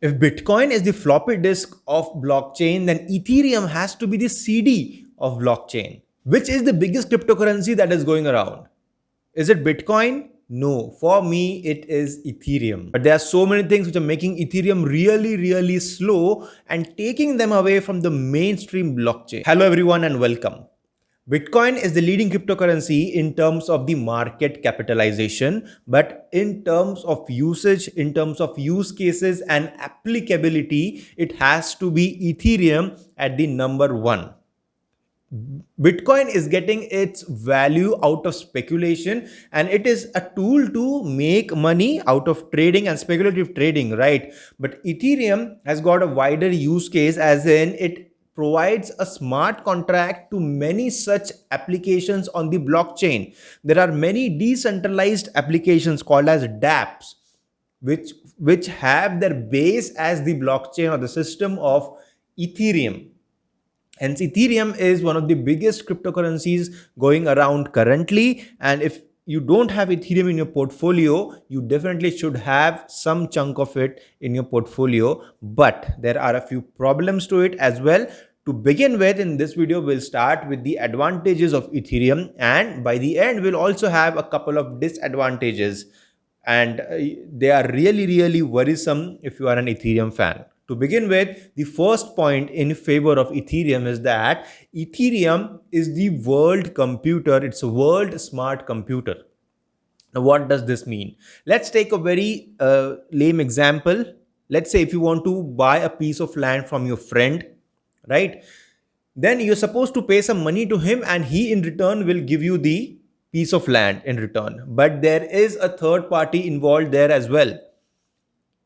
If Bitcoin is the floppy disk of blockchain, then Ethereum has to be the CD of blockchain. Which is the biggest cryptocurrency that is going around? Is it Bitcoin? No. For me, it is Ethereum. But there are so many things which are making Ethereum really, really slow and taking them away from the mainstream blockchain. Hello, everyone, and welcome. Bitcoin is the leading cryptocurrency in terms of the market capitalization, but in terms of usage, in terms of use cases and applicability, it has to be Ethereum at the number one. Bitcoin is getting its value out of speculation, and it is a tool to make money out of trading and speculative trading, right? But Ethereum has got a wider use case, as in it provides a smart contract to many such applications on the blockchain. There are many decentralized applications called as dApps, which have their base as the blockchain or the system of Ethereum. Hence, Ethereum is one of the biggest cryptocurrencies going around currently. And if you don't have Ethereum in your portfolio, you definitely should have some chunk of it in your portfolio. But there are a few problems to it as well. To begin with, in this video, we'll start with the advantages of Ethereum. And by the end, we'll also have a couple of disadvantages. And they are really, really worrisome if you are an Ethereum fan. To begin with, the first point in favor of Ethereum is that Ethereum is the world computer. It's a world smart computer. Now, what does this mean? Let's take a very lame example. Let's say if you want to buy a piece of land from your friend, right? Then you're supposed to pay some money to him, and he in return will give you the piece of land in return. But there is a third party involved there as well,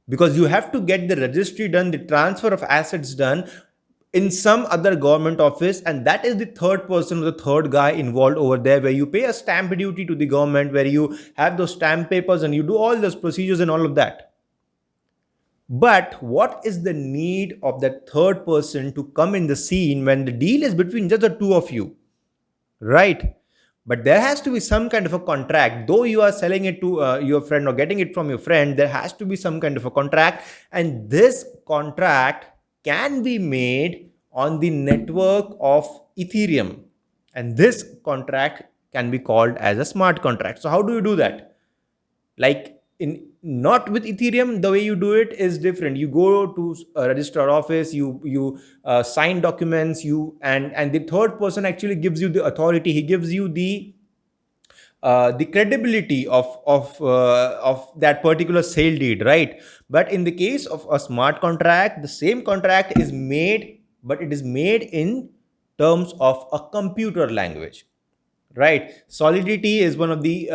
because you have to get the registry done, the transfer of assets done in some other government office, and that is the third person or the third guy involved over there, where you pay a stamp duty to the government, where you have those stamp papers and you do all those procedures and all of that. But what is the need of that third person to come in the scene when the deal is between just the two of you, right? But there has to be some kind of a contract. Though you are selling it to your friend or getting it from your friend, there has to be some kind of a contract. And this contract can be made on the network of Ethereum. And this contract can be called as a smart contract. So how do you do that? Like in not with Ethereum, the way you do it is different. You go to a registrar office, you sign documents, and the third person actually gives you the authority. He gives you the credibility of that particular sale deed, right? But in the case of a smart contract, the same contract is made, but it is made in terms of a computer language, right? Solidity is one of the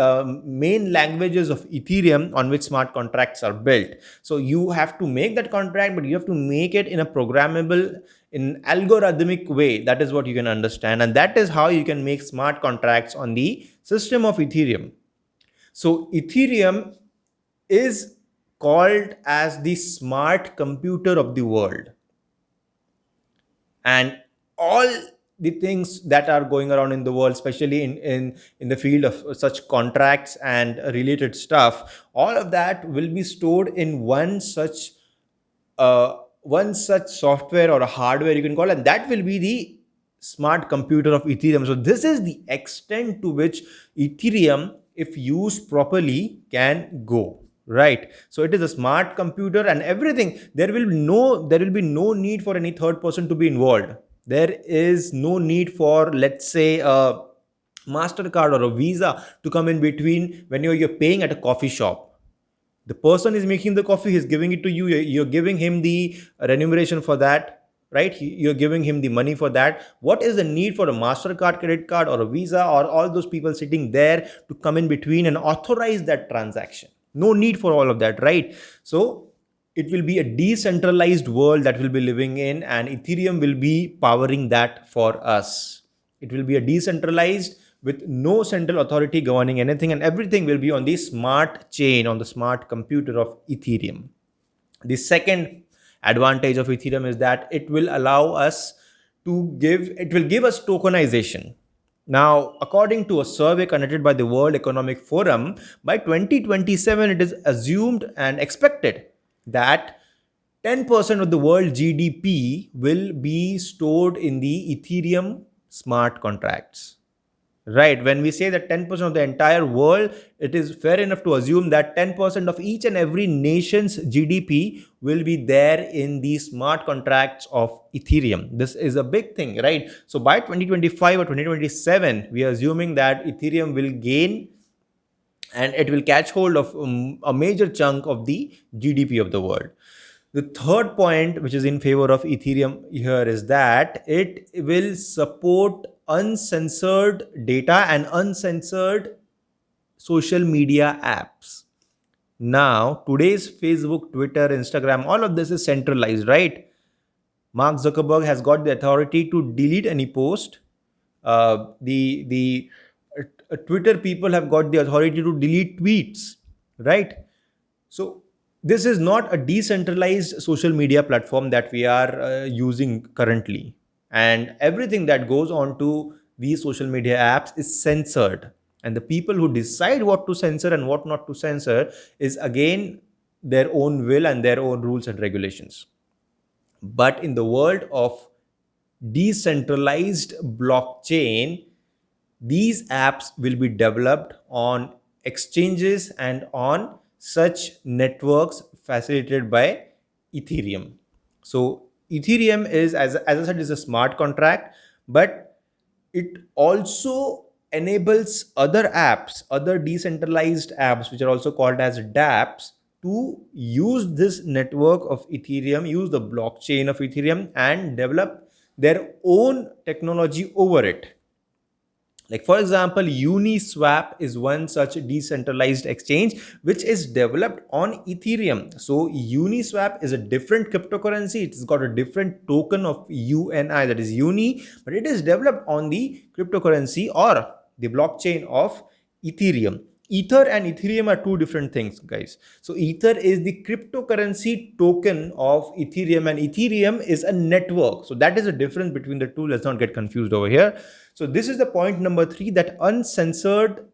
main languages of Ethereum on which smart contracts are built. So you have to make that contract, but you have to make it in a programmable, in algorithmic way. That is what you can understand, and that is how you can make smart contracts on the system of Ethereum. So Ethereum is called as the smart computer of the world, and all the things that are going around in the world, especially in the field of such contracts and related stuff, all of that will be stored in one such software or a hardware, you can call it, and that will be the smart computer of Ethereum. So this is the extent to which Ethereum, if used properly, can go, right? So it is a smart computer and everything. There will be no need for any third person to be involved. There is no need for, let's say, a MasterCard or a Visa to come in between when you're paying at a coffee shop. The person is making the coffee, he's giving it to you, you're giving him the remuneration for that, right? You're giving him the money for that. What is the need for a MasterCard, credit card, or a Visa, or all those people sitting there to come in between and authorize that transaction? No need for all of that, right? So it will be a decentralized world that we'll be living in, and Ethereum will be powering that for us. It will be a decentralized with no central authority governing anything, and everything will be on the smart chain, on the smart computer of Ethereum. The second advantage of Ethereum is that it will allow us it will give us tokenization. Now, according to a survey conducted by the World Economic Forum, by 2027, it is assumed and expected that 10% of the world GDP will be stored in the Ethereum smart contracts. Right. When we say that 10% of the entire world, it is fair enough to assume that 10% of each and every nation's GDP will be there in the smart contracts of Ethereum. This is a big thing, right? So by 2025 or 2027, we are assuming that Ethereum will gain and it will catch hold of a major chunk of the GDP of the world. The third point, which is in favor of Ethereum here, is that it will support uncensored data and uncensored social media apps. Now, today's Facebook, Twitter, Instagram, all of this is centralized, right? Mark Zuckerberg has got the authority to delete any post. The Twitter people have got the authority to delete tweets, right? So this is not a decentralized social media platform that we are using currently, and everything that goes on to these social media apps is censored. And the people who decide what to censor and what not to censor is again their own will and their own rules and regulations. But in the world of decentralized blockchain, these apps will be developed on exchanges and on such networks facilitated by Ethereum. So Ethereum is, as I said, is a smart contract, but it also enables other apps, other decentralized apps, which are also called as dApps, to use this network of Ethereum, use the blockchain of Ethereum, and develop their own technology over it. Like for example, Uniswap is one such decentralized exchange which is developed on Ethereum. So Uniswap is a different cryptocurrency. It's got a different token of UNI, that is Uni, but it is developed on the cryptocurrency or the blockchain of Ethereum. Ether and Ethereum are two different things, guys. So Ether is the cryptocurrency token of Ethereum, and Ethereum is a network. So that is the difference between the two. Let's not get confused over here. So this is the point number 3, that uncensored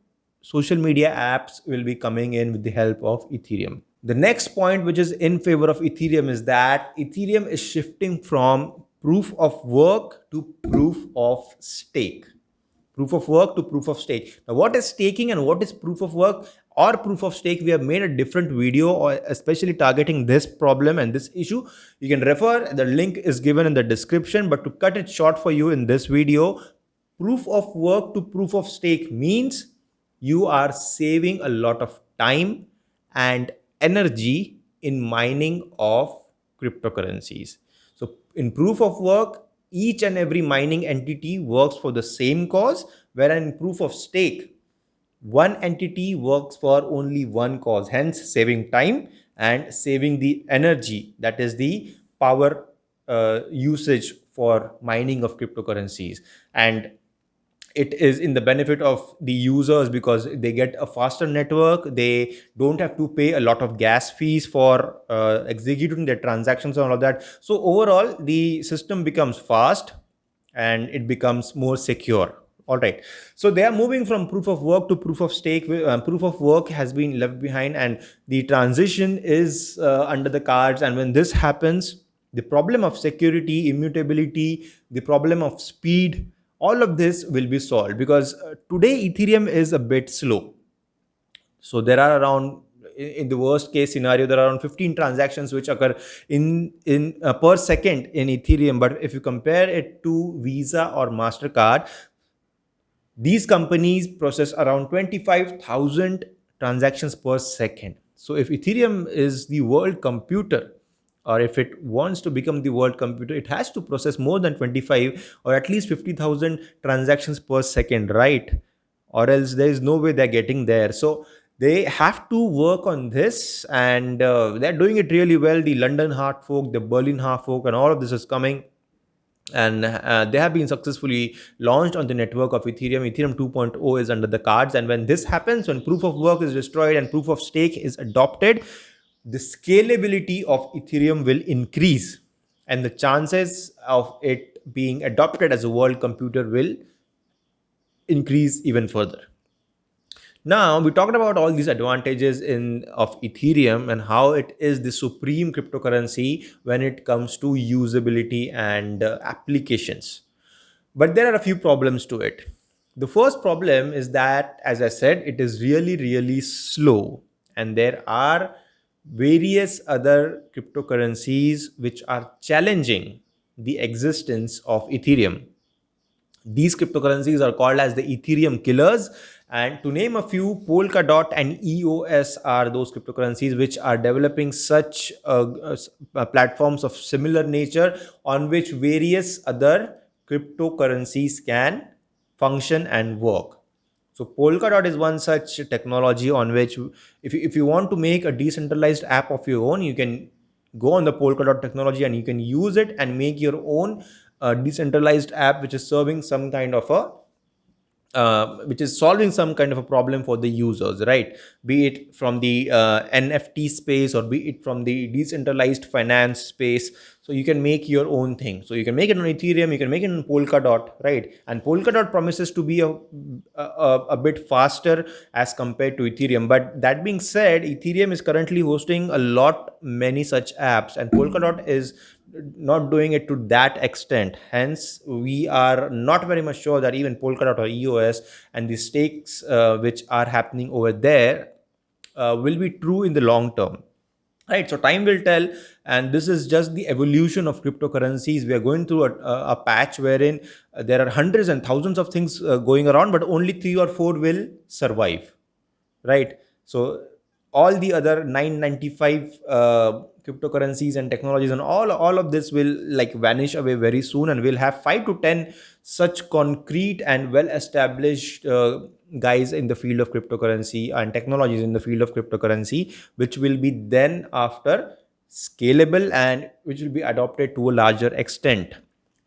social media apps will be coming in with the help of Ethereum. The next point, which is in favor of Ethereum, is that Ethereum is shifting from proof of work to proof of stake. Proof of work to proof of stake. Now, what is staking and what is proof of work or proof of stake? We have made a different video, or especially targeting this problem and this issue. You can refer, the link is given in the description, but to cut it short for you in this video, proof of work to proof of stake means you are saving a lot of time and energy in mining of cryptocurrencies. So in proof of work, each and every mining entity works for the same cause, whereas in proof of stake, one entity works for only one cause, hence saving time and saving the energy, that is the power usage for mining of cryptocurrencies. And it is in the benefit of the users because they get a faster network. They don't have to pay a lot of gas fees for executing their transactions and all of that. So overall, the system becomes fast and it becomes more secure. All right. So they are moving from proof of work to proof of stake. Proof of work has been left behind and the transition is under the cards. And when this happens, the problem of security, immutability, the problem of speed, all of this will be solved, because today Ethereum is a bit slow. So there are around, in the worst case scenario, there are around 15 transactions which occur in per second in Ethereum. But if you compare it to Visa or MasterCard, these companies process around 25,000 transactions per second. So if Ethereum is the world computer, or if it wants to become the world computer, it has to process more than 25 or at least 50,000 transactions per second, right? Or else there is no way they're getting there. So they have to work on this, and they're doing it really well. The London hard fork, the Berlin hard fork, and all of this is coming, and they have been successfully launched on the network of Ethereum. Ethereum 2.0 is under the cards, and when this happens, when proof of work is destroyed and proof of stake is adopted, the scalability of Ethereum will increase, and the chances of it being adopted as a world computer will increase even further. Now we talked about all these advantages in of Ethereum and how it is the supreme cryptocurrency when it comes to usability and applications. But there are a few problems to it. The first problem is that, as I said, it is really, really slow, and there are various other cryptocurrencies which are challenging the existence of Ethereum. These cryptocurrencies are called as the Ethereum killers. And to name a few, Polkadot and EOS are those cryptocurrencies which are developing such platforms of similar nature on which various other cryptocurrencies can function and work. So Polkadot is one such technology on which, if you want to make a decentralized app of your own, you can go on the Polkadot technology and you can use it and make your own decentralized app which is serving some kind of a which is solving some kind of a problem for the users, right? Be it from the NFT space or be it from the decentralized finance space. So you can make your own thing. So you can make it on Ethereum, you can make it on Polkadot, right? And Polkadot promises to be a bit faster as compared to Ethereum. But that being said, Ethereum is currently hosting a lot many such apps, and Polkadot is not doing it to that extent. Hence, we are not very much sure that even Polkadot or EOS and the stakes which are happening over there will be true in the long term. Right, so time will tell, and this is just the evolution of cryptocurrencies. We are going through a patch wherein there are hundreds and thousands of things going around, but only three or four will survive, right? So all the other 995 cryptocurrencies and technologies and all of this will like vanish away very soon, and we'll have 5 to 10 such concrete and well established guys in the field of cryptocurrency and technologies in the field of cryptocurrency, which will be then after scalable and which will be adopted to a larger extent.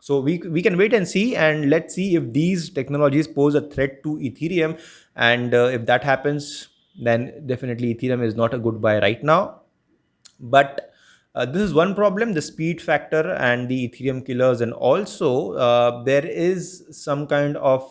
So we can wait and see, and let's see if these technologies pose a threat to Ethereum. And if that happens, then definitely Ethereum is not a good buy right now. But this is one problem, the speed factor and the Ethereum killers. And also there is some kind of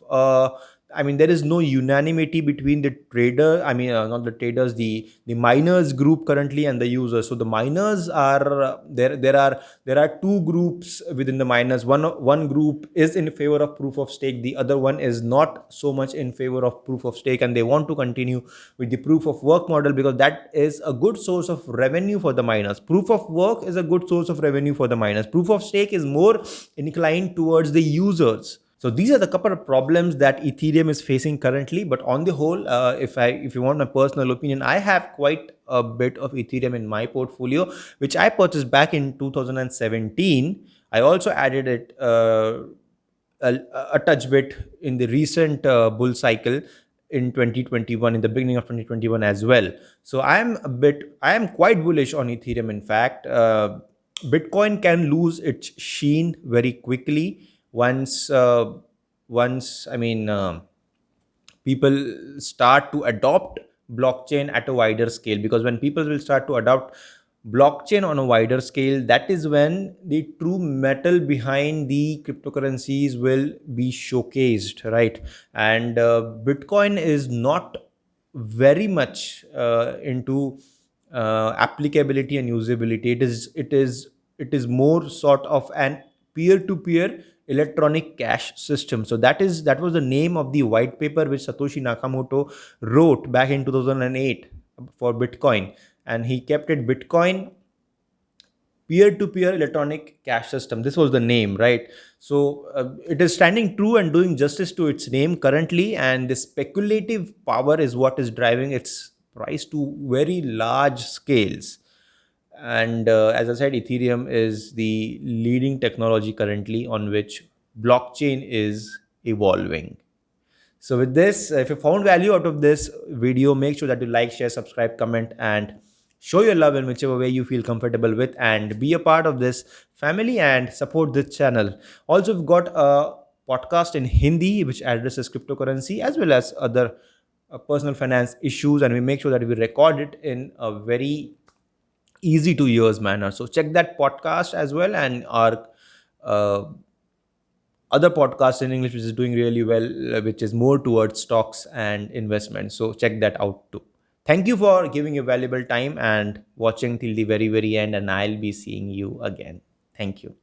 uh, there is no unanimity between the trader, not the traders, the miners group currently and the users. So the miners are there are two groups within the miners. One group is in favor of proof of stake, the other one is not so much in favor of proof of stake, and they want to continue with the proof of work model because that is a good source of revenue for the miners. Proof of work is a good source of revenue for the miners. Proof of stake is more inclined towards the users. So these are the couple of problems that Ethereum is facing currently. But on the whole, if you want my personal opinion, I have quite a bit of Ethereum in my portfolio, which I purchased back in 2017. I also added it a touch bit in the recent bull cycle in 2021, in the beginning of 2021 as well. So I am quite bullish on Ethereum. In fact, Bitcoin can lose its sheen very quickly once people start to adopt blockchain at a wider scale. Because when people will start to adopt blockchain on a wider scale, that is when the true metal behind the cryptocurrencies will be showcased, right? And Bitcoin is not very much into applicability and usability. It is more sort of an peer-to-peer electronic cash system. So that was the name of the white paper which Satoshi Nakamoto wrote back in 2008 for Bitcoin, and he kept it Bitcoin peer-to-peer electronic cash system. This was the name, right? So it is standing true and doing justice to its name currently, and the speculative power is what is driving its price to very large scales. And as I said, Ethereum is the leading technology currently on which blockchain is evolving. So with this, if you found value out of this video, make sure that you like, share, subscribe, comment, and show your love in whichever way you feel comfortable with, and be a part of this family and support this channel. Also, we've got a podcast in Hindi which addresses cryptocurrency as well as other personal finance issues, and we make sure that we record it in a very easy to use manner. So check that podcast as well, and our uh, other podcast in English which is doing really well, which is more towards stocks and investments. So check that out too. Thank you for giving your valuable time and watching till the very, very end. And I'll be seeing you again. Thank you.